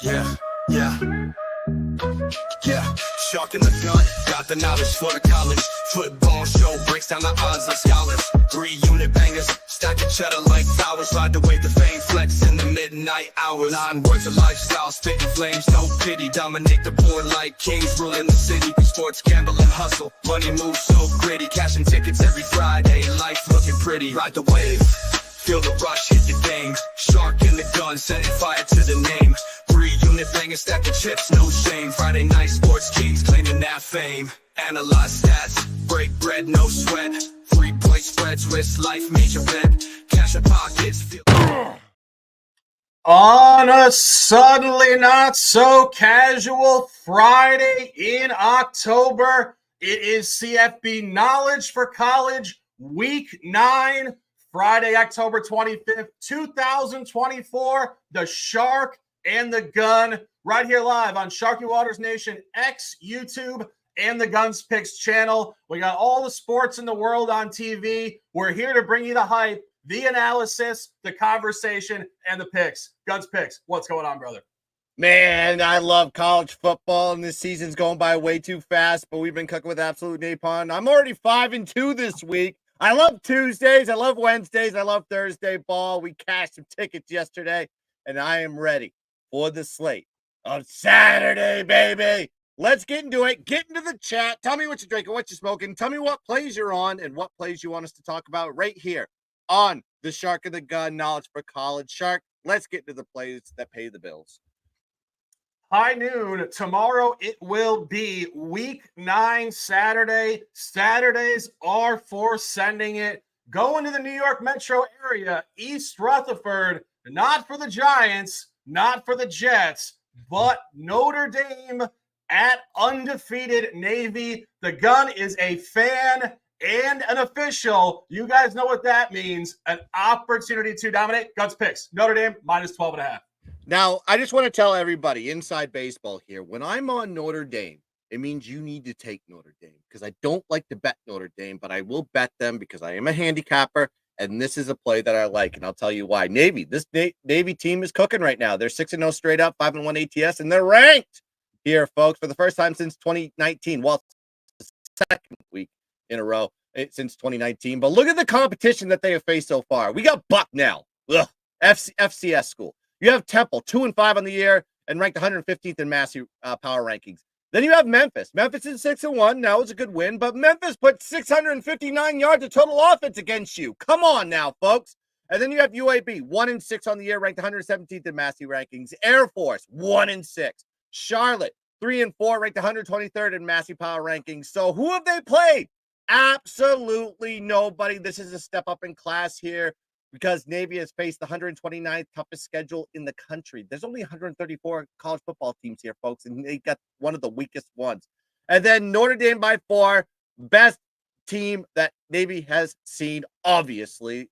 Yeah, yeah, yeah. Shark in the gun, got the knowledge for the college. Football show breaks down the odds of scholars. 3-unit bangers, stacking cheddar like towers. Ride the wave to fame, flex in the midnight hours. 9 words of lifestyle, spitting flames, no pity. Dominate the board like kings, ruling the city. Sports, gamble, and hustle. Money moves so gritty, cashing tickets every Friday. Life looking pretty, ride the wave. Feel the rush, hit the game. Shark in the gun, setting fire to the name. 3-unit bangers, stack the chips, no shame. Friday night sports kings claiming that fame. Analyze stats, break bread, no sweat. 3-point spreads, risk life, major bet. Cash in pockets, feel. On a suddenly not so casual Friday in October, it is CFB Knowledge for College Week 9, Friday, October 25th, 2024. The Shark and the Gun, right here live on Sharky Waters Nation X, YouTube, and the GunzPicks channel. We got all the sports in the world on TV. We're here to bring you the hype, the analysis, the conversation, and the picks. GunzPicks, what's going on, brother? Man, I love college football, and this season's going by way too fast, but we've been cooking with absolute napalm. I'm already 5-2 this week. I love Tuesdays. I love Wednesdays. I love Thursday ball. We cashed some tickets yesterday, and I am ready for the slate of Saturday, baby. Let's get into it. Get into the chat. Tell me what you're drinking, what you're smoking. Tell me what plays you're on and what plays you want us to talk about right here on the Shark and the Gun Knowledge for College. Shark, let's get into the plays that pay the bills. High noon. Tomorrow it will be Week 9 Saturday. Saturdays are for sending it. Going to the New York metro area, East Rutherford, not for the Giants, not for the Jets, but Notre Dame at undefeated Navy. The Gun is a fan and an official. You guys know what that means. An opportunity to dominate. GunzPicks. Notre Dame minus 12.5. Now, I just want to tell everybody inside baseball here, when I'm on Notre Dame, it means you need to take Notre Dame because I don't like to bet Notre Dame, but I will bet them because I am a handicapper, and this is a play that I like, and I'll tell you why. This Navy team is cooking right now. They're 6-0 straight up, 5-1 ATS, and they're ranked here, folks, for the first time since 2019. Well, it's the second week in a row since 2019, but look at the competition that they have faced so far. We got Bucknell, FCS school. You have Temple, 2-5 on the year and ranked 115th in Massey power rankings. Then you have Memphis. Memphis is 6-1. Now it's a good win, but Memphis put 659 yards of total offense against you. Come on now, folks. And then you have UAB, 1-6 on the year, ranked 117th in Massey rankings. Air Force, 1-6. Charlotte, 3-4, ranked 123rd in Massey power rankings. So who have they played? Absolutely nobody. This is a step up in class here, because Navy has faced the 129th toughest schedule in the country. There's only 134 college football teams here, folks, and they got one of the weakest ones. And then Notre Dame by 4, best team that Navy has seen, obviously.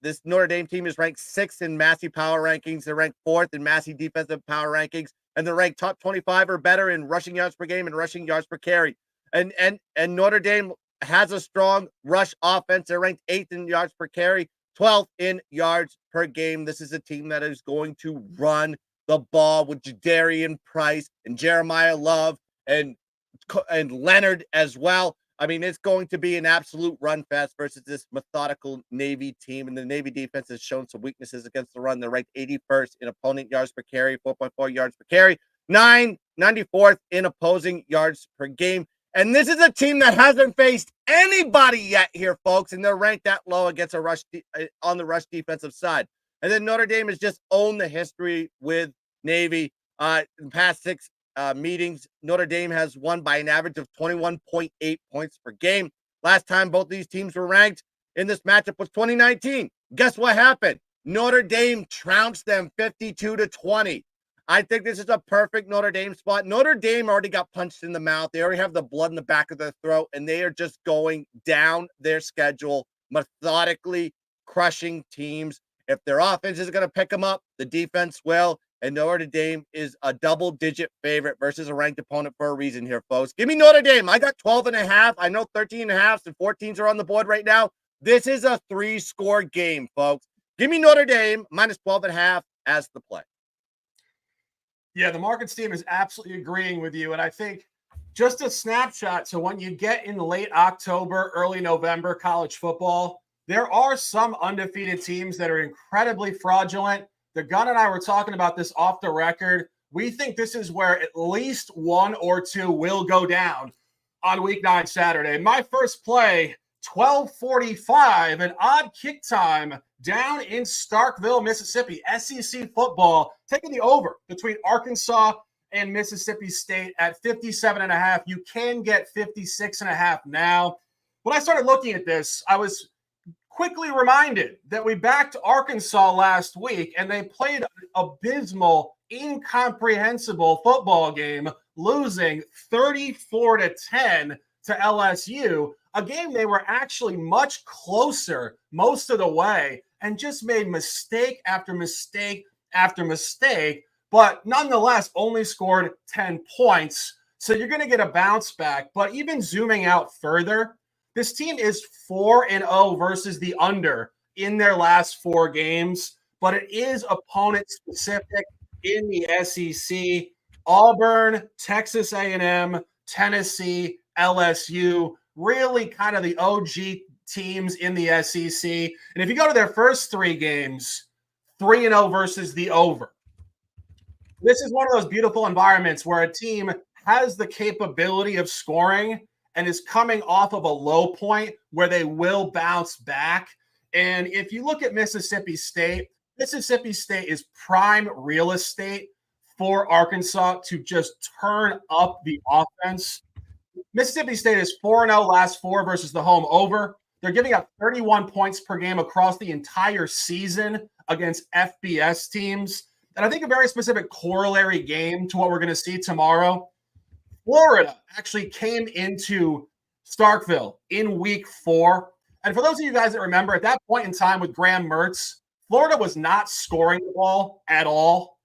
This Notre Dame team is ranked 6th in Massey power rankings. They're ranked 4th in Massey defensive power rankings, and they're ranked top 25 or better in rushing yards per game and rushing yards per carry. And Notre Dame has a strong rush offense. They're ranked 8th in yards per carry, 12th in yards per game. This is a team that is going to run the ball with Jadarian Price and Jeremiah Love and Leonard as well. I mean, it's going to be an absolute run fest versus this methodical Navy team. And the Navy defense has shown some weaknesses against the run. They're ranked 81st in opponent yards per carry, 4.4 yards per carry, 94th in opposing yards per game. And this is a team that hasn't faced anybody yet here, folks, and they're ranked that low against a rush on the rush defensive side. And then Notre Dame has just owned the history with Navy. In the past 6 meetings, Notre Dame has won by an average of 21.8 points per game. Last time both these teams were ranked in this matchup was 2019. Guess what happened? Notre Dame trounced them 52-20. I think this is a perfect Notre Dame spot. Notre Dame already got punched in the mouth. They already have the blood in the back of their throat, and they are just going down their schedule, methodically crushing teams. If their offense is going to pick them up, the defense will. And Notre Dame is a double-digit favorite versus a ranked opponent for a reason here, folks. Give me Notre Dame. I got 12.5. I know 13.5s and 14s are on the board right now. This is a 3-score game, folks. Give me Notre Dame minus 12.5 as the play. Yeah, the markets team is absolutely agreeing with you. And I think just a snapshot to when you get in late October, early November college football, there are some undefeated teams that are incredibly fraudulent. The Gun and I were talking about this off the record. We think this is where at least one or two will go down on week 9 Saturday. My first play, 12:45, an odd kick time down in Starkville, Mississippi. SEC football taking the over between Arkansas and Mississippi State at 57.5. You can get 56.5 now. When I started looking at this, I was quickly reminded that we backed Arkansas last week and they played an abysmal, incomprehensible football game, losing 34-10 to LSU, a game they were actually much closer most of the way and just made mistake after mistake after mistake, but nonetheless only scored 10 points. So you're going to get a bounce back. But even zooming out further, this team is 4-0 versus the under in their last 4 games, but it is opponent specific in the SEC. Auburn, Texas A&M, Tennessee, LSU, really kind of the OG teams in the SEC. And if you go to their first 3 games, 3-0 versus the over. This is one of those beautiful environments where a team has the capability of scoring and is coming off of a low point where they will bounce back. And if you look at Mississippi State is prime real estate for Arkansas to just turn up the offense. Mississippi State is 4-0 last 4 versus the home over. They're giving up 31 points per game across the entire season against FBS teams. And I think a very specific corollary game to what we're going to see tomorrow, Florida actually came into Starkville in week 4. And for those of you guys that remember, at that point in time with Graham Mertz, Florida was not scoring the ball at all.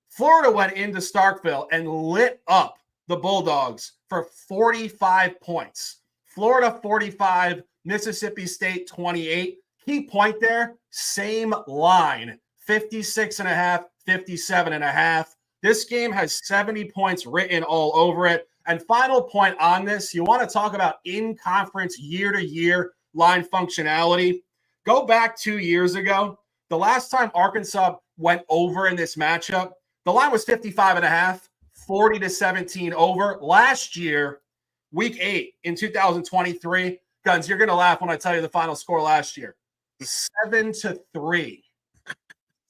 Florida went into Starkville and lit up the Bulldogs for 45 points. Florida 45, Mississippi State 28. Key point there, same line, 56.5, 57.5. This game has 70 points written all over it. And final point on this, you want to talk about in-conference year-to-year line functionality. Go back 2 years ago. The last time Arkansas went over in this matchup, the line was 55.5, 40-17 over. Last year, week 8 in 2023, Guns, you're going to laugh when I tell you the final score last year. 7-3.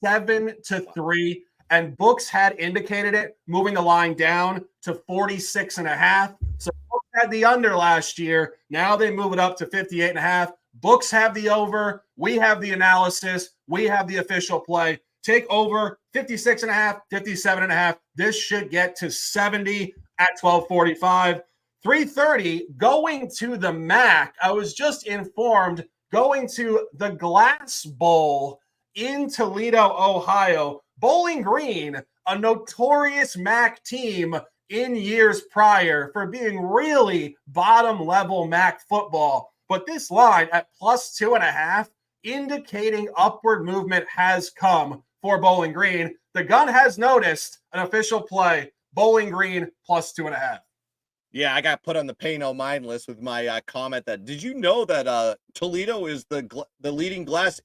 7-3. And books had indicated it, moving the line down to 46.5. So books had the under last year. Now they move it up to 58.5. Books have the over. We have the analysis. We have the official play. Take over 56.5, 57.5. This should get to 70 at 12:45. 3:30, going to the MAC. I was just informed, going to the Glass Bowl in Toledo, Ohio. Bowling Green, a notorious MAC team in years prior for being really bottom-level MAC football. But this line at +2.5, indicating upward movement has come for Bowling Green. The Gun has noticed an official play, Bowling Green +2.5. Yeah, I got put on the pay no mind list with my comment that, did you know that Toledo is the leading glass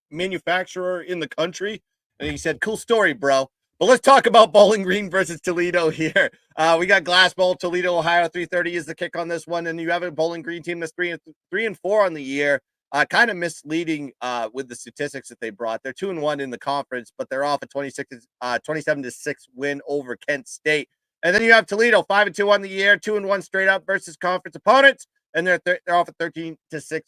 manufacturer in the country? And he said, cool story, bro. But let's talk about Bowling Green versus Toledo here. We got Glass Bowl, Toledo, Ohio. 3:30 is the kick on this one. And you have a Bowling Green team that's 3-4 on the year. Kind of misleading with the statistics that they brought. They're 2-1 in the conference, but they're off a 27-6 win over Kent State. And then you have Toledo, 5-2 on the year, 2-1 straight up versus conference opponents. And they're off a 13-6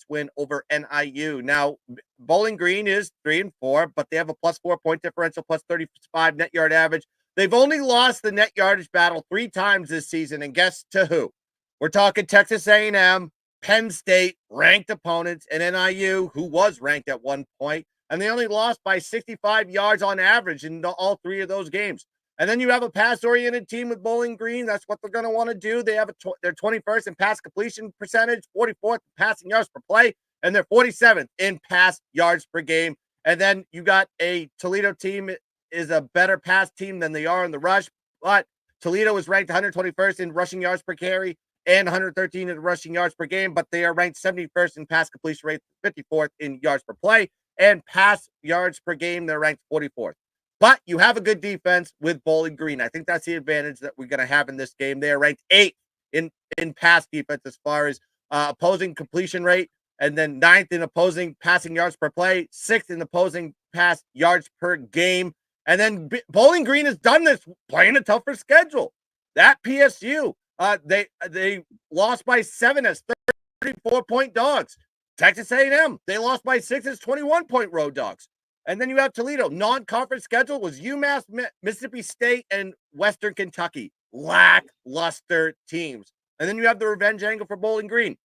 win over NIU. Now, Bowling Green is 3-4, but they have a +4 point differential, +35 net yard average. They've only lost the net yardage battle 3 times this season, and guess to who? We're talking Texas A&M, Penn State, ranked opponents, and NIU, who was ranked at one point, and they only lost by 65 yards on average in all 3 of those games. And then you have a pass-oriented team with Bowling Green. That's what they're going to want to do. They have they're 21st in pass completion percentage, 44th in passing yards per play, and they're 47th in pass yards per game. And then you got a Toledo team is a better pass team than they are in the rush, but Toledo is ranked 121st in rushing yards per carry and 113 in rushing yards per game, but they are ranked 71st in pass completion rate, 54th in yards per play, and pass yards per game, they're ranked 44th. But you have a good defense with Bowling Green. I think that's the advantage that we're going to have in this game. They are ranked 8th in pass defense as far as opposing completion rate, and then 9th in opposing passing yards per play, 6th in opposing pass yards per game. And then Bowling Green has done this playing a tougher schedule. That PSU, they lost by 7 as 34-point dogs. Texas A&M, they lost by 6 as 21-point road dogs. And then you have Toledo. Non-conference schedule was UMass, Mississippi State, and Western Kentucky. Lackluster teams. And then you have the revenge angle for Bowling Green.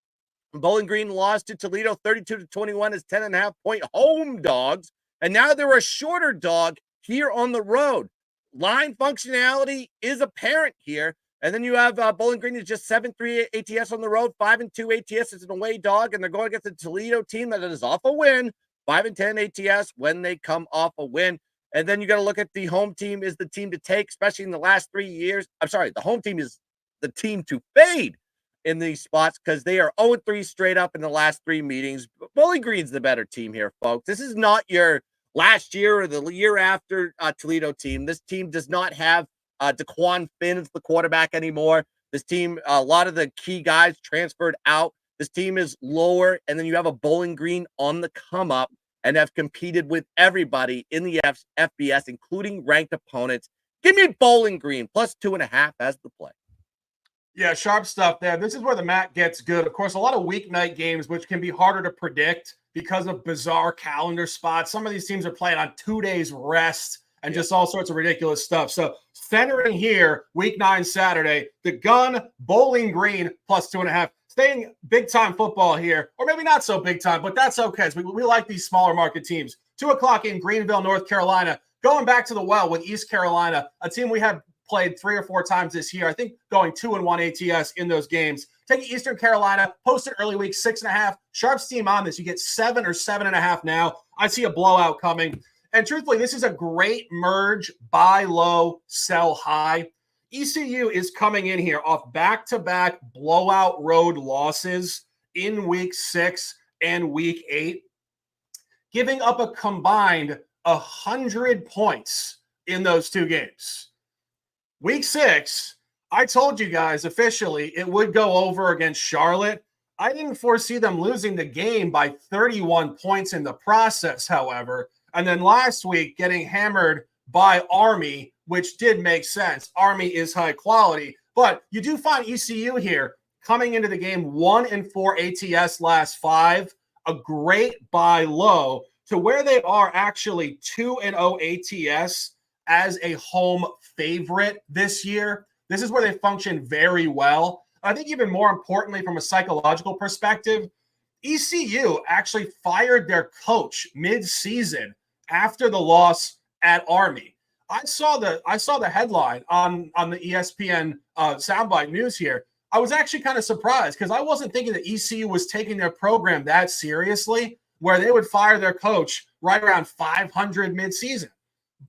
Bowling Green lost to Toledo 32-21 as 10.5-point home dogs. And now they're a shorter dog here on the road. Line functionality is apparent here. And then you have Bowling Green is just 7-3 ATS on the road, 5-2 ATS is an away dog, and they're going against a Toledo team that is off a win, 5-10 ATS when they come off a win. And then you got to look at the home team is the team to take, especially in the last 3 years. I'm sorry, the home team is the team to fade in these spots because they are 0-3 straight up in the last 3 meetings. Bowling Green's the better team here, folks. This is not your last year or the year after Toledo team. This team does not have DeQuan Finn is the quarterback anymore. This team, a lot of the key guys transferred out. This team is lower, and then you have a Bowling Green on the come up and have competed with everybody in the FBS, including ranked opponents. Give me Bowling Green plus 2.5 as the play. Yeah, sharp stuff there. This is where the mat gets good. Of course, a lot of weeknight games, which can be harder to predict because of bizarre calendar spots. Some of these teams are playing on 2 days rest and just all sorts of ridiculous stuff. So centering here, week 9 Saturday, the Gun, Bowling Green plus 2.5. Staying big-time football here, or maybe not so big-time, but that's okay. We like these smaller market teams. 2 o'clock in Greenville, North Carolina. Going back to the well with East Carolina, a team we have played 3 or 4 times this year. I think going 2-1 ATS in those games. Taking Eastern Carolina, posted early week 6.5. Sharps team on this. You get 7 or 7.5 now. I see a blowout coming. And truthfully, this is a great merge, buy low, sell high. ECU is coming in here off back-to-back blowout road losses in week 6 and week 8, giving up a combined 100 points in those 2 games. Week 6, I told you guys officially it would go over against Charlotte. I didn't foresee them losing the game by 31 points in the process, however. And then last week, getting hammered by Army, which did make sense. Army is high quality. But you do find ECU here coming into the game 1-4 ATS last 5, a great buy low to where they are actually 2-0 ATS as a home favorite this year. This is where they function very well. I think even more importantly, from a psychological perspective, ECU actually fired their coach mid-season after the loss at Army. I saw the headline on the ESPN soundbite news here. I was actually kind of surprised because I wasn't thinking that ECU was taking their program that seriously, where they would fire their coach right around 500 mid-season.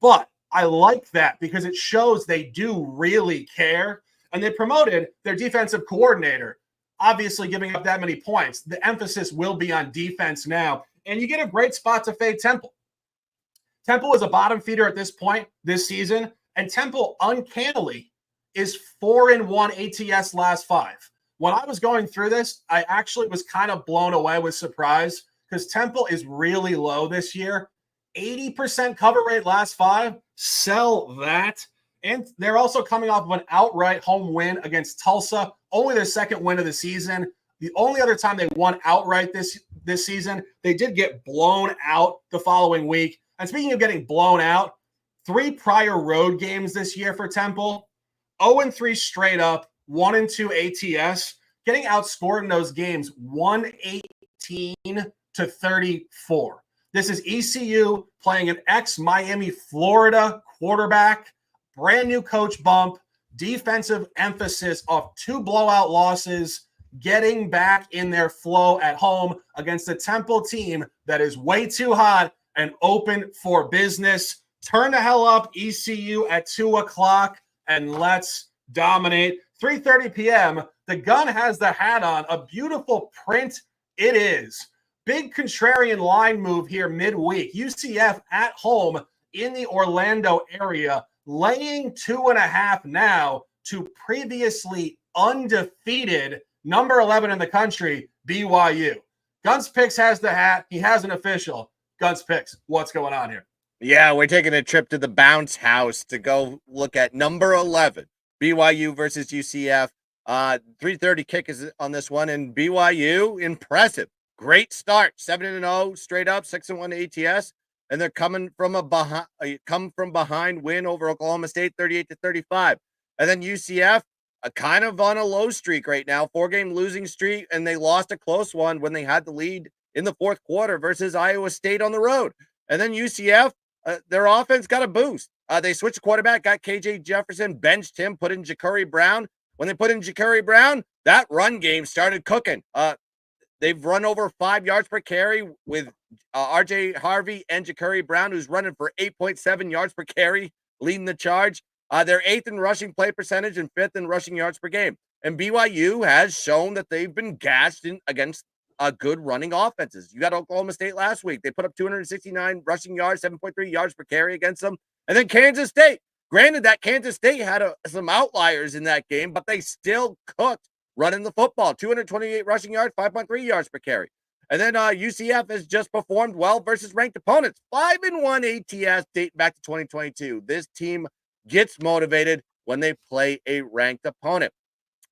But I like that because it shows they do really care. And they promoted their defensive coordinator, obviously giving up that many points. The emphasis will be on defense now. And you get a great spot to fade Temple. Temple is a bottom feeder at this point this season. And Temple, uncannily, is 4-1 ATS last 5. When I was going through this, I actually was kind of blown away with surprise because Temple is really low this year. 80% cover rate last 5. Sell that. And they're also coming off of an outright home win against Tulsa, only their second win of the season. The only other time they won outright this season, they did get blown out the following week. And speaking of getting blown out, 3 prior road games this year for Temple, 0-3 straight up, 1-2 ATS, getting outscored in those games 118-34. This is ECU playing an ex-Miami, Florida quarterback. Brand new coach bump, defensive emphasis off 2 blowout losses, getting back in their flow at home against a Temple team that is way too hot and open for business. Turn the hell up, ECU at 2 o'clock, and let's dominate. 3:30 p.m., the Gun has the hat on. A beautiful print it is. Big contrarian line move here midweek. UCF at home in the Orlando area, laying 2.5 now to previously undefeated number 11 in the country, BYU. GunzPicks has the hat. He has an official. GunzPicks, what's going on here? Yeah, we're taking a trip to the bounce house to go look at number 11, BYU versus UCF. 3:30 kick is on this one, and BYU, impressive. Great start, 7-0 straight up, 6-1 ATS, and they're coming from behind win over Oklahoma State, 38-35. And then UCF, kind of on a low streak right now, 4-game losing streak, and they lost a close one when they had the lead in the fourth quarter versus Iowa State on the road. And then UCF, their offense got a boost. They switched quarterback, got KJ Jefferson, benched him, put in Ja'Cory Brown. When they put in Ja'Cory Brown, that run game started cooking. They've run over 5 yards per carry with RJ Harvey and Ja'Cory Brown, who's running for 8.7 yards per carry, leading the charge. They're 8th in rushing play percentage and 5th in rushing yards per game. And BYU has shown that they've been gashed against good running offenses. You got Oklahoma State last week. They put up 269 rushing yards, 7.3 yards per carry against them. And then Kansas State. Granted that Kansas State had some outliers in that game, but they still cooked running the football. 228 rushing yards, 5.3 yards per carry. And then UCF has just performed well versus ranked opponents. 5-1 ATS dating back to 2022. This team gets motivated when they play a ranked opponent.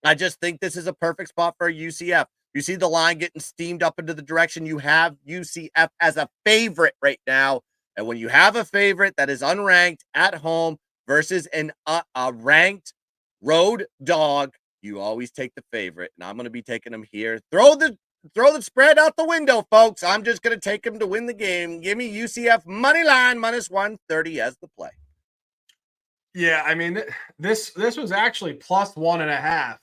I just think this is a perfect spot for UCF. You see the line getting steamed up into the direction. You have UCF as a favorite right now. And when you have a favorite that is unranked at home versus a ranked road dog, you always take the favorite. And I'm going to be taking them here. Throw the spread out the window, folks. I'm just going to take them to win the game. Give me UCF money line minus 130 as the play. Yeah, I mean, this was actually plus 1.5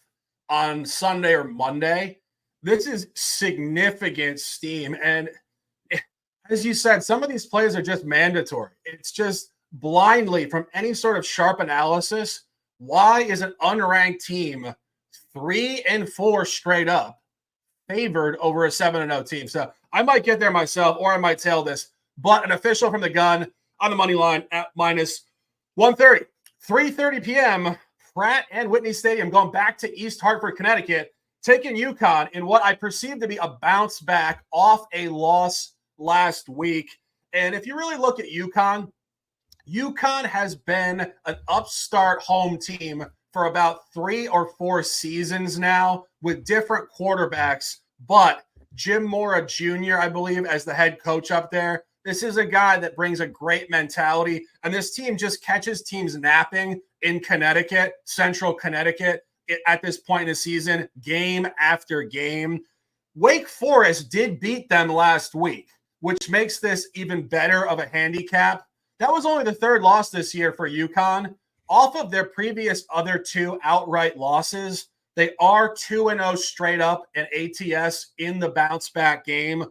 on Sunday or Monday. This is significant steam. And as you said, some of these plays are just mandatory. It's just blindly from any sort of sharp analysis. Why is an unranked team 3-4 straight up favored over a 7-0 team? So I might get there myself, or I might tail this, but an official from the Gun on the money line at minus 130. 3:30 p.m. Pratt and Whitney Stadium, going back to East Hartford, Connecticut, taking UConn in what I perceive to be a bounce back off a loss last week. And if you really look at UConn has been an upstart home team for about 3 or 4 seasons now with different quarterbacks. But Jim Mora Jr., I believe, as the head coach up there, this is a guy that brings a great mentality. And this team just catches teams napping in Connecticut, central Connecticut, at this point in the season, game after game. Wake Forest did beat them last week, which makes this even better of a handicap. That was only the 3rd loss this year for UConn. Off of their previous other 2 outright losses, they are 2-0 straight up in ATS in the bounce back game.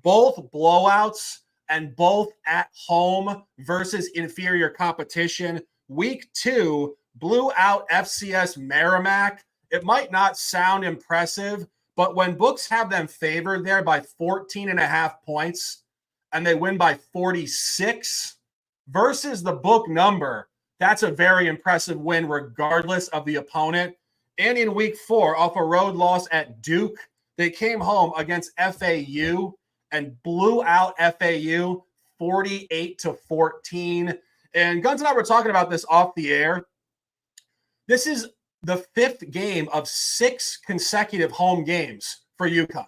Both blowouts and both at home versus inferior competition. Week 2 blew out FCS Merrimack. It might not sound impressive, but when books have them favored there by 14.5 points and they win by 46 versus the book number, that's a very impressive win regardless of the opponent. And in week 4, off a road loss at Duke, they came home against FAU and blew out FAU 48-14. And Guns and I were talking about this off the air. This is the 5th game of 6 consecutive home games for UConn.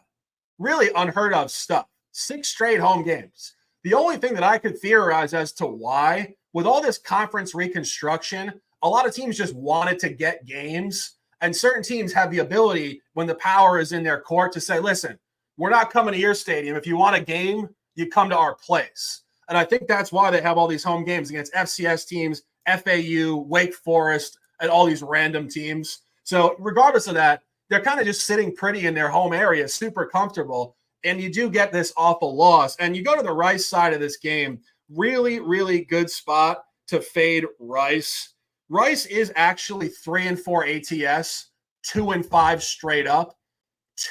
Really unheard of stuff. 6 straight home games. The only thing that I could theorize as to why, with all this conference reconstruction, a lot of teams just wanted to get games. And certain teams have the ability, when the power is in their court, to say, listen, we're not coming to your stadium. If you want a game, you come to our place. And I think that's why they have all these home games against FCS teams, FAU, Wake Forest, and all these random teams. So regardless of that, they're kind of just sitting pretty in their home area, super comfortable. And you do get this awful loss. And you go to the right side of this game. really, really good spot to fade Rice. Rice is actually 3-4 ATS, 2-5 straight up,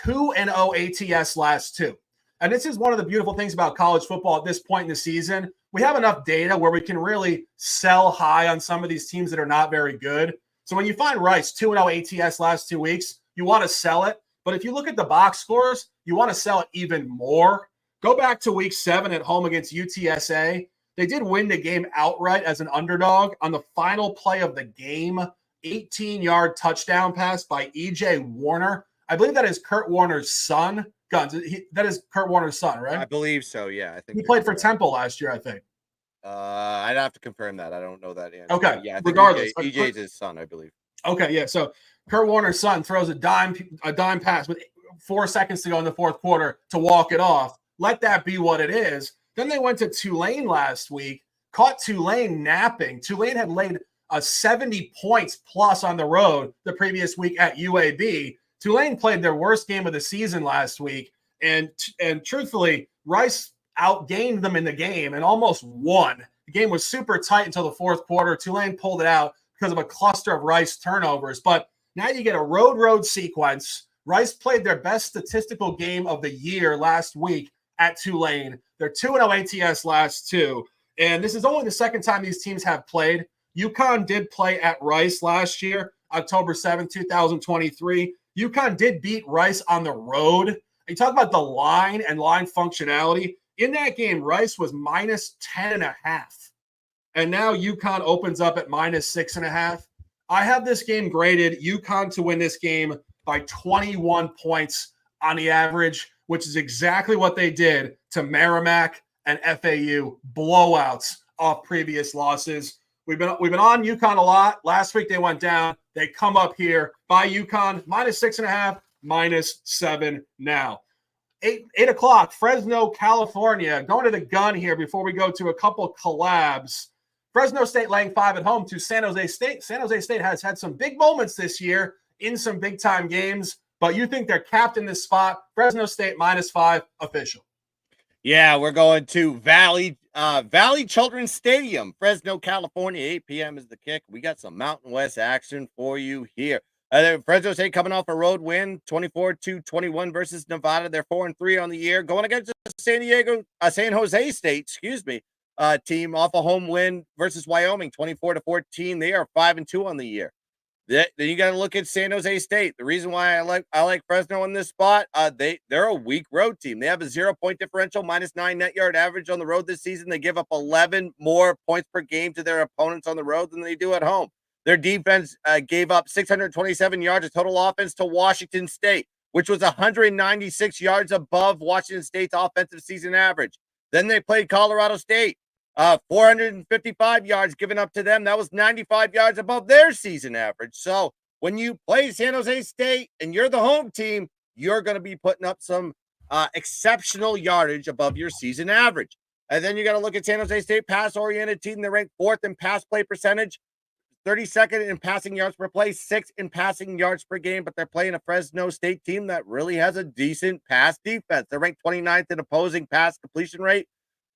2-0 ATS last two. And this is one of the beautiful things about college football at this point in the season. We have enough data where we can really sell high on some of these teams that are not very good. So when you find Rice 2-0 ATS last 2 weeks, you want to sell it. But if you look at the box scores, you want to sell it even more. Go back to week 7 at home against UTSA. They did win the game outright as an underdog on the final play of the game. 18-yard touchdown pass by E.J. Warner. I believe that is Kurt Warner's son. Guns. That is Kurt Warner's son, right? I believe so. Yeah, I think he played for Temple last year. I think. I'd have to confirm that. I don't know that answer. Okay. Yeah. Regardless, EJ's his son, I believe. Okay. Yeah. So Kurt Warner's son throws a dime pass with 4 seconds to go in the fourth quarter to walk it off. Let that be what it is. Then they went to Tulane last week. Caught Tulane napping. Tulane had laid 70 points plus on the road the previous week at UAB. Tulane played their worst game of the season last week, and truthfully, Rice outgained them in the game and almost won. The game was super tight until the fourth quarter. Tulane pulled it out because of a cluster of Rice turnovers. But now you get a road sequence. Rice played their best statistical game of the year last week at Tulane. They're 2-0 ATS last two, and this is only the second time these teams have played. UConn did play at Rice last year, October 7th, 2023. UConn did beat Rice on the road. You talk about the line and line functionality. In that game, Rice was minus 10.5. And now UConn opens up at minus 6.5. I have this game graded UConn to win this game by 21 points on the average, which is exactly what they did to Merrimack and FAU, blowouts off previous losses. We've been on UConn a lot. Last week they went down. They come up here by UConn, minus 6.5, minus 7 now. 8 o'clock, Fresno, California. Going to the gun here before we go to a couple collabs. Fresno State laying 5 at home to San Jose State. San Jose State has had some big moments this year in some big-time games, but you think they're capped in this spot. Fresno State minus 5, official. Yeah, we're going to Valley Children's Stadium, Fresno, California. 8 p.m. is the kick. We got some Mountain West action for you here. Fresno State coming off a road win, 24-21 versus Nevada. They're 4-3 on the year. Going against San Jose State, team off a home win versus Wyoming, 24-14. They are 5-2 on the year. Then you got to look at San Jose State. The reason why I like Fresno in this spot, they're a weak road team. They have a 0-point differential, minus 9 net yard average on the road this season. They give up 11 more points per game to their opponents on the road than they do at home. Their defense gave up 627 yards of total offense to Washington State, which was 196 yards above Washington State's offensive season average. Then they played Colorado State. 455 yards given up to them. That was 95 yards above their season average. So when you play San Jose State and you're the home team, you're going to be putting up some exceptional yardage above your season average. And then you got to look at San Jose State, pass-oriented team. They're ranked 4th in pass play percentage, 32nd in passing yards per play, 6th in passing yards per game, but they're playing a Fresno State team that really has a decent pass defense. They're ranked 29th in opposing pass completion rate,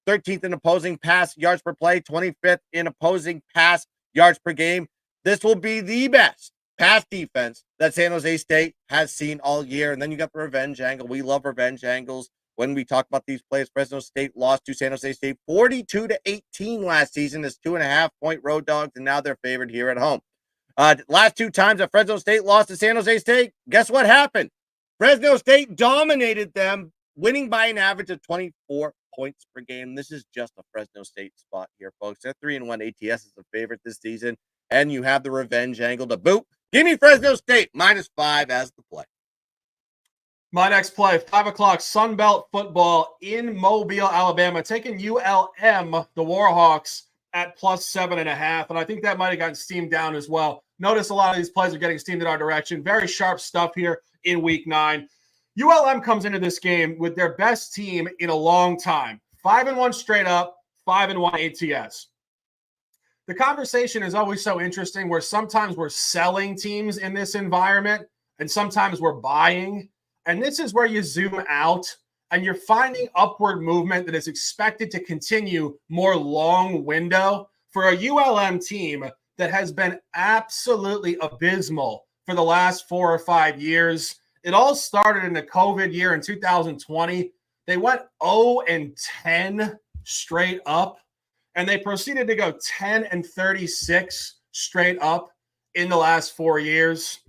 13th in opposing pass yards per play, 25th in opposing pass yards per game. This will be the best pass defense that San Jose State has seen all year. And then you got the revenge angle. We love revenge angles. When we talk about these plays, Fresno State lost to San Jose State 42-18 last season as 2.5-point road dogs, and now they're favored here at home. Last 2 times that Fresno State lost to San Jose State, guess what happened? Fresno State dominated them, winning by an average of 24 points per game. This is just a Fresno State spot here, folks. They're 3-1 ATS is a favorite this season, and you have the revenge angle to boot. Give me Fresno State minus 5 as the play. My next play, 5 o'clock, Sunbelt football in Mobile, Alabama, taking ULM, the Warhawks, at plus 7.5. And I think that might have gotten steamed down as well. Notice a lot of these plays are getting steamed in our direction. Very sharp stuff here in week 9. ULM comes into this game with their best team in a long time. 5-1 straight up, 5-1 ATS. The conversation is always so interesting where sometimes we're selling teams in this environment and sometimes we're buying. And this is where you zoom out and you're finding upward movement that is expected to continue more long window for a ULM team that has been absolutely abysmal for the last 4 or 5 years. It all started in the COVID year in 2020. They went 0-10 straight up, and they proceeded to go 10-36 straight up in the last 4 years.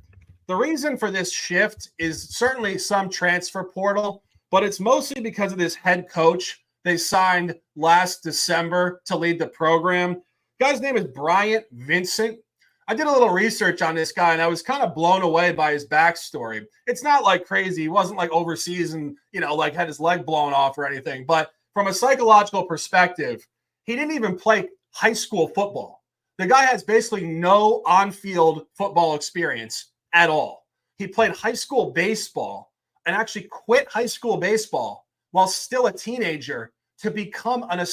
The reason for this shift is certainly some transfer portal, but it's mostly because of this head coach they signed last December to lead the program. Guy's name is Bryant Vincent. I did a little research on this guy, and I was kind of blown away by his backstory. It's not like crazy. He wasn't like overseas and, like had his leg blown off or anything. But from a psychological perspective, he didn't even play high school football. The guy has basically no on-field football experience at all. He played high school baseball and actually quit high school baseball while still a teenager to become an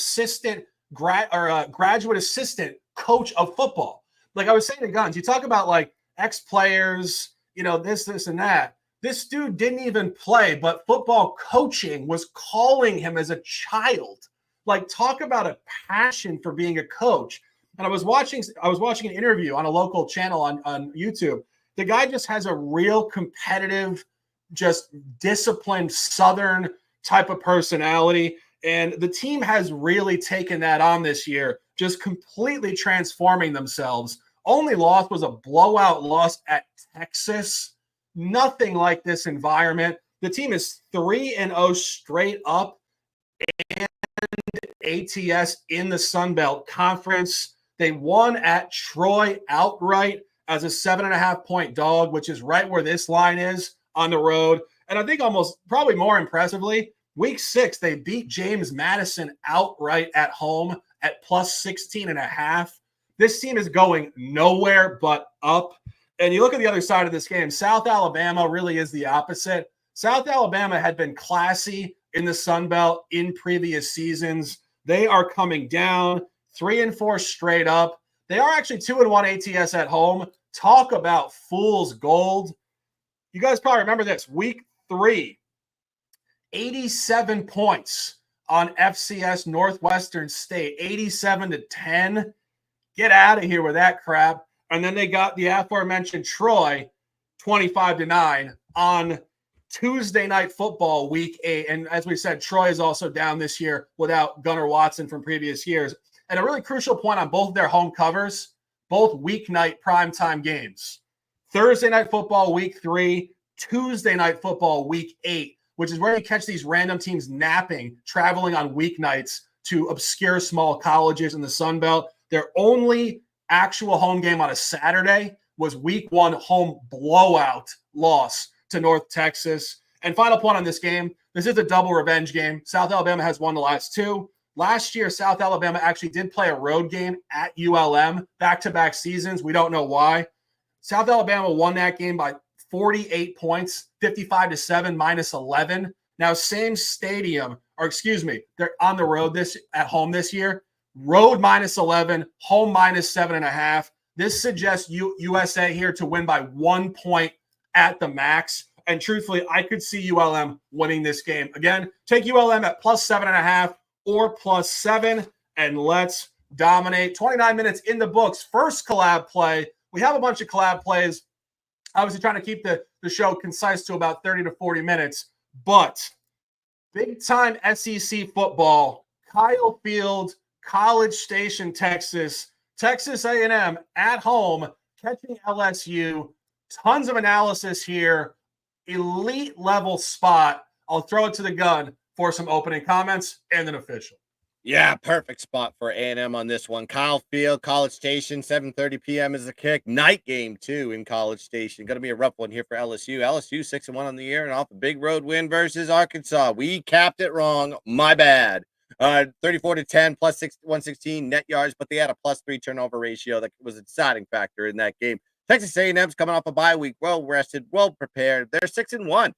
graduate assistant coach of football. Like I was saying to Guns, you talk about like ex-players, this and that. This dude didn't even play, but football coaching was calling him as a child. Like, talk about a passion for being a coach. And I was watching an interview on a local channel on YouTube. The guy just has a real competitive, just disciplined Southern type of personality. And the team has really taken that on this year, just completely transforming themselves. Only loss was a blowout loss at Texas. Nothing like this environment. The team is 3-0 straight up and ATS in the Sun Belt Conference. They won at Troy outright as a 7.5-point dog, which is right where this line is on the road. And I think probably more impressively, week 6, they beat James Madison outright at home at plus 16.5. This team is going nowhere but up. And you look at the other side of this game, South Alabama really is the opposite. South Alabama had been classy in the Sun Belt in previous seasons. They are coming down 3-4 straight up. They are actually 2-1 ATS at home. Talk about fool's gold. You guys probably remember this. Week 3, 87 points on FCS Northwestern State, 87-10. Get out of here with that crap. And then they got the aforementioned Troy, 25-9 on Tuesday Night Football, Week 8. And as we said, Troy is also down this year without Gunnar Watson from previous years. And a really crucial point on both their home covers, both weeknight primetime games. Thursday Night Football, Week 3, Tuesday Night Football, Week 8, which is where you catch these random teams napping, traveling on weeknights to obscure small colleges in the Sun Belt. Their only actual home game on a Saturday was Week 1 home blowout loss to North Texas. And final point on this game, this is a double revenge game. South Alabama has won the last 2. Last year, South Alabama actually did play a road game at ULM, back-to-back seasons. We don't know why. South Alabama won that game by 48 points, 55-7, -11. Now, same stadium, they're on the road at home this year. Road -11, home -7.5. This suggests USA here to win by 1 point at the max. And truthfully, I could see ULM winning this game. Again, take ULM at plus 7.5 or plus 7, and let's dominate. 29 minutes in the books. First collab play. We have a bunch of collab plays. Obviously trying to keep the show concise to about 30 to 40 minutes. But big-time SEC football. Kyle Field, College Station, Texas. Texas A&M at home, catching LSU. Tons of analysis here. Elite level spot. I'll throw it to the Gun for some opening comments and an official. Yeah, perfect spot for A&M on this one. Kyle Field, College Station, 7:30 p.m. is the kick. Night game, too, in College Station. Going to be a rough one here for LSU. LSU 6-1 on the year and off a big road win versus Arkansas. We capped it wrong. My bad. 34-10, plus 116 net yards, but they had a +3 turnover ratio. That was a deciding factor in that game. Texas A&M's coming off a bye week, well rested, well prepared. They're 6-1.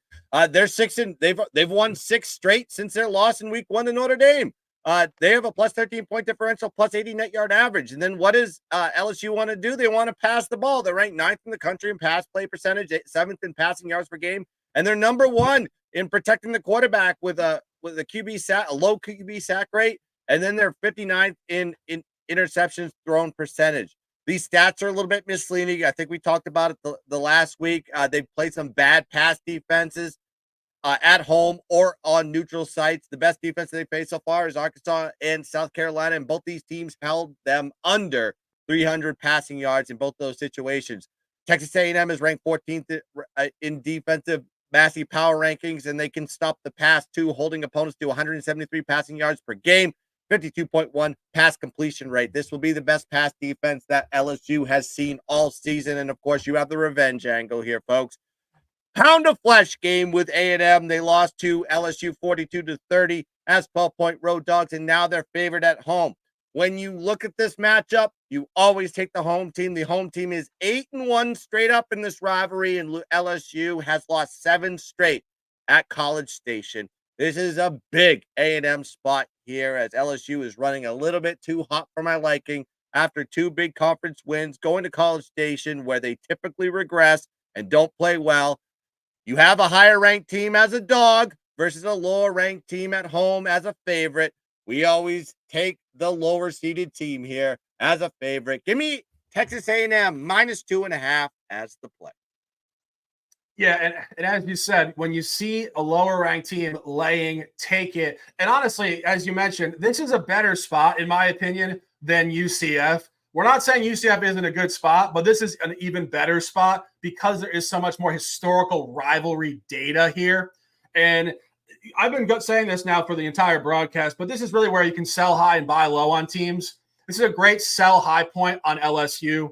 They've won 6 straight since their loss in week 1 to Notre Dame. They have a plus 13 point differential, plus 80 net yard average. And then what does LSU want to do? They want to pass the ball. They're ranked 9th in the country in pass play percentage, 7th in passing yards per game, and they're number one in protecting the quarterback with a QB sack, a low QB sack rate, and then they're 59th in interceptions thrown percentage. These stats are a little bit misleading. I think we talked about it the last week. They've played some bad pass defenses at home or on neutral sites. The best defense they faced so far is Arkansas and South Carolina, and both these teams held them under 300 passing yards in both those situations. Texas A&M is ranked 14th in defensive Massey power rankings, and they can stop the pass too, holding opponents to 173 passing yards per game, 52.1 pass completion rate. This will be the best pass defense that LSU has seen all season, and of course, you have the revenge angle here, folks. Pound of flesh game with A&M. They lost to LSU 42-30 as 12-point road dogs, and now they're favored at home. When you look at this matchup, you always take the home team. The home team is 8-1 straight up in this rivalry, and LSU has lost 7 straight at College Station. This is a big A&M spot here, as LSU is running a little bit too hot for my liking after 2 big conference wins, going to College Station where they typically regress and don't play well. You have a higher ranked team as a dog versus a lower ranked team at home as a favorite. We always take the lower seeded team here as a favorite. Give me Texas A&M -2.5 as the play. Yeah, and as you said, when you see a lower ranked team laying, take it. And honestly, as you mentioned, this is a better spot, in my opinion, than UCF. We're not saying UCF isn't a good spot, but this is an even better spot because there is so much more historical rivalry data here. And I've been saying this now for the entire broadcast, but this is really where you can sell high and buy low on teams. This is a great sell high point on LSU.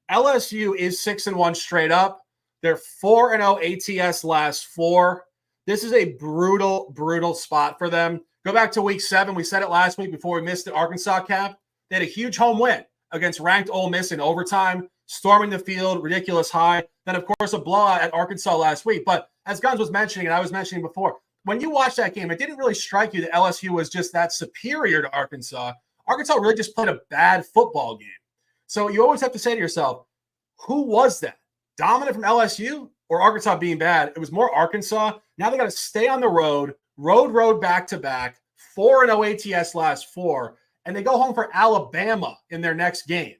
LSU is 6-1 straight up. They're 4-0 ATS last 4. This is a brutal, brutal spot for them. Go back to week 7. We said it last week before we missed the Arkansas cap. They had a huge home win against ranked Ole Miss in overtime, storming the field, ridiculous high. Then, of course, a blowout at Arkansas last week. But as Gunz was mentioning, and I was mentioning before, when you watch that game, it didn't really strike you that LSU was just that superior to Arkansas. Arkansas really just played a bad football game. So you always have to say to yourself, who was that? Dominant from LSU or Arkansas being bad? It was more Arkansas. Now they got to stay on the road back-to-back, 4-0 ATS last 4. And they go home for Alabama in their next game.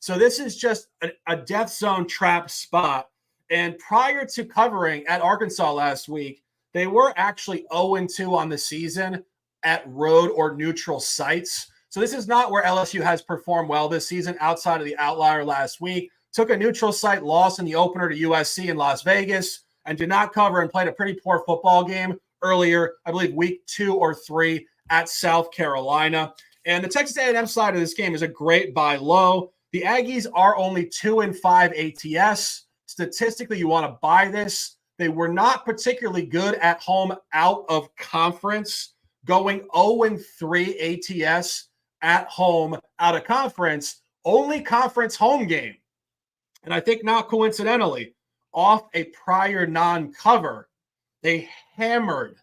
So this is just a death zone trap spot. And prior to covering at Arkansas last week, they were actually 0-2 on the season at road or neutral sites. So this is not where LSU has performed well this season outside of the outlier last week. Took a neutral site loss in the opener to USC in Las Vegas and did not cover and played a pretty poor football game earlier, I believe week 2 or 3 at South Carolina. And the Texas A&M side of this game is a great buy low. The Aggies are only 2-5 ATS. Statistically, you want to buy this. They were not particularly good at home out of conference, going 0-3 ATS at home out of conference, only conference home game. And I think not coincidentally, off a prior non-cover, they hammered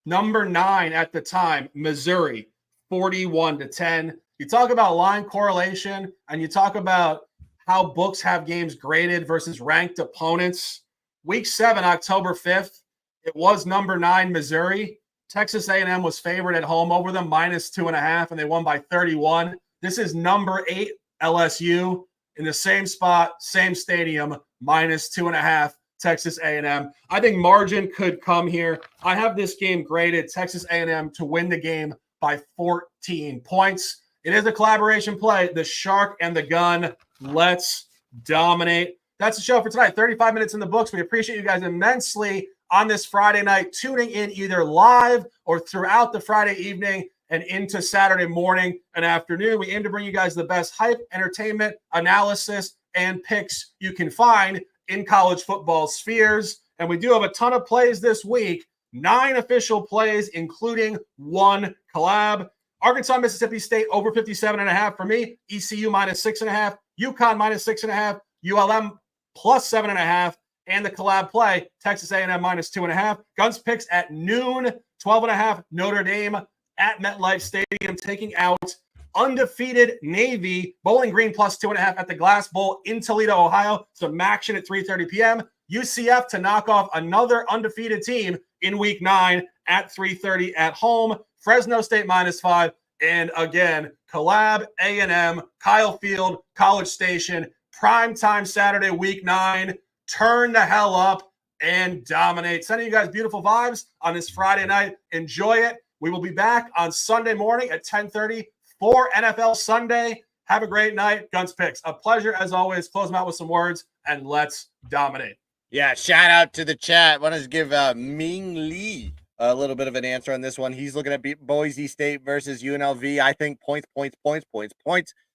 number 9 at the time, Missouri, 41-10. You talk about line correlation and you talk about how books have games graded versus ranked opponents. Week 7, October 5th, it was number 9 Missouri. Texas A&M was favored at home over them -2.5, and they won by 31. This is number 8 LSU in the same spot, same stadium, -2.5 Texas A&M. I think margin could come here. I have this game graded Texas A&M to win the game by 14 points. It is a collaboration play. The shark and the gun. Let's dominate. That's the show for tonight. 35 minutes in the books. We appreciate you guys immensely on this Friday night, tuning in either live or throughout the Friday evening and into Saturday morning and afternoon. We aim to bring you guys the best hype, entertainment, analysis, and picks you can find in college football spheres. And we do have a ton of plays this week, 9 official plays, including 1 collab. Arkansas, Mississippi State over 57.5 for me. ECU -6.5. UConn -6.5. ULM +7.5. And the collab play, Texas A&M -2.5. GunzPicks at noon, 12.5. Notre Dame at MetLife Stadium, taking out undefeated Navy. Bowling Green +2.5 at the Glass Bowl in Toledo, Ohio. Some action at 3:30 p.m. UCF to knock off another undefeated team in week 9 at 3:30 at home. Fresno State -5. And again, Collab, A&M, Kyle Field, College Station, primetime Saturday, week 9. Turn the hell up and dominate. Sending you guys beautiful vibes on this Friday night. Enjoy it. We will be back on Sunday morning at 10:30 for NFL Sunday. Have a great night. GunzPicks. A pleasure as always. Close them out with some words and let's dominate. Yeah, shout out to the chat. Want to give Ming Lee a little bit of an answer on this one. He's looking at Boise State versus UNLV. I think points.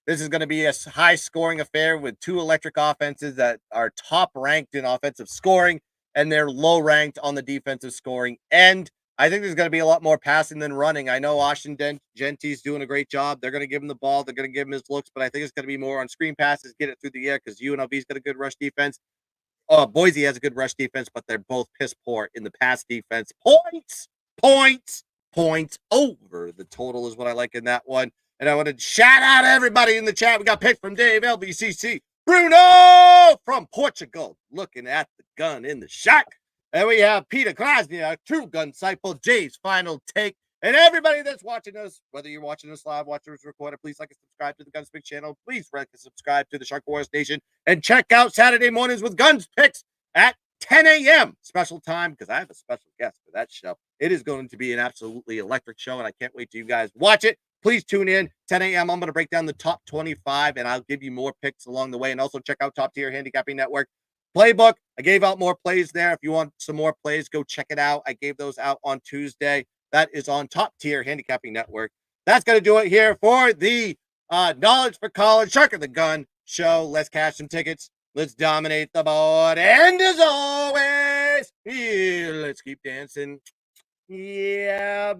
This is going to be a high-scoring affair with two electric offenses that are top-ranked in offensive scoring, and they're low-ranked on the defensive scoring end. I think there's going to be a lot more passing than running. I know Austin Genty's doing a great job. They're going to give him the ball. They're going to give him his looks, but I think it's going to be more on screen passes, get it through the air, because UNLV's got a good rush defense. Boise has a good rush defense, but they're both piss poor in the pass defense. Points over the total is what I like in that one. And I want to shout out everybody in the chat. We got picked from Dave, LBCC, Bruno from Portugal, looking at the gun in the shack. And we have Peter Krasniak, True Gun Disciple, Jay's Final Take. And everybody that's watching us, whether you're watching us live, watching us recorded, please like and subscribe to the GunzPicks channel. Please like and subscribe to the Shark Wars Nation. And check out Saturday mornings with GunzPicks at 10 a.m. Special time, because I have a special guest for that show. It is going to be an absolutely electric show, and I can't wait till you guys watch it. Please tune in. 10 a.m. I'm going to break down the top 25, and I'll give you more picks along the way. And also check out Top Tier Handicapping Network Playbook. I gave out more plays there. If you want some more plays, go check it out. I gave those out on Tuesday. That is on Top Tier Handicapping Network. That's going to do it here for the Knowledge for College Shark of the Gun show. Let's cash some tickets. Let's dominate the board. And as always, let's keep dancing. Yeah.